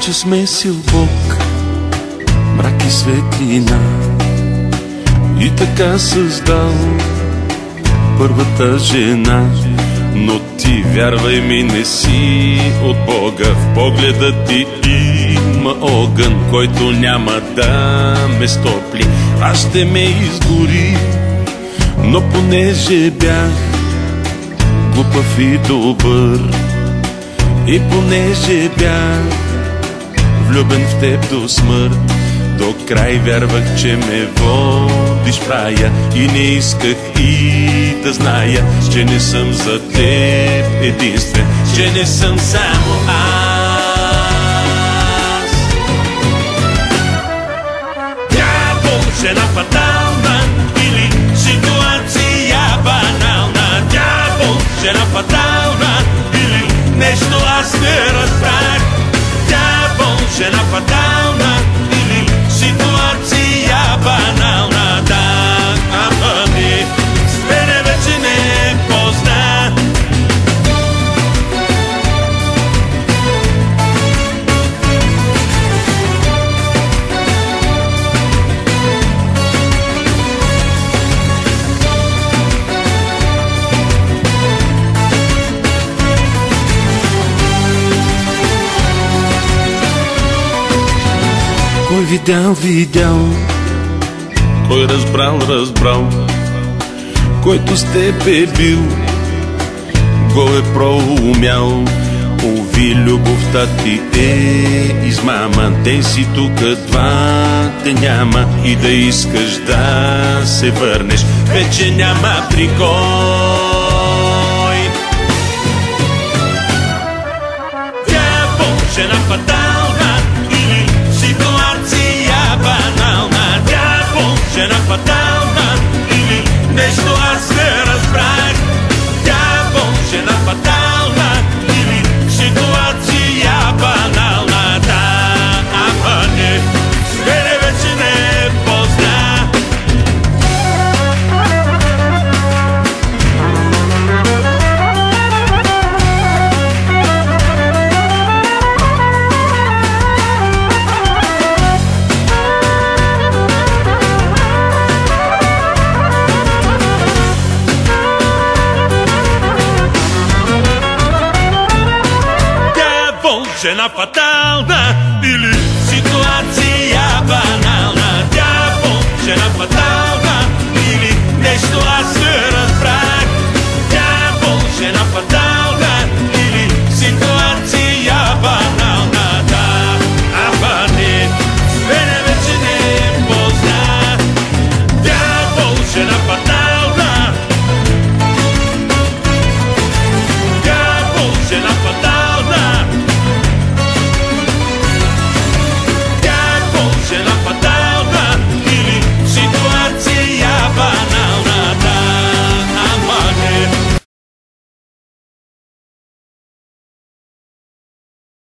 че смесил Бог мрак и светлина и така създал първата жена. Но ти, вярвай ми, не си от Бога. В погледа ти има огън, който няма да ме стопли, а ще ме изгори. Но понеже бях глупав и добър, и понеже бях влюбен в теб до смърт, до край вярвах, че ме водиш в рая и не исках и да зная, че не съм за теб единствен, че не съм само аз. Дявол, жена фатална или ситуация банална. Дявол, жена фатална или нещо аз не разбрах. Дявол, жена фатална или ситуация банална. Да, ама не, с мене вече не позна. Кой видял, видял, кой разбрал, разбрал, който с теб е бил, го е проумял. Уви, любовта ти е измама, ден си тук, два те няма, и да искаш да се върнеш, вече няма при кой. Дявол, жена фатална или ситуация банална. Дявол, жена фатална или нещо аз не разбрах. Дявол, жена фатална или ситуация банална. Да, ама не, с мене вече не позна. Жена фатална или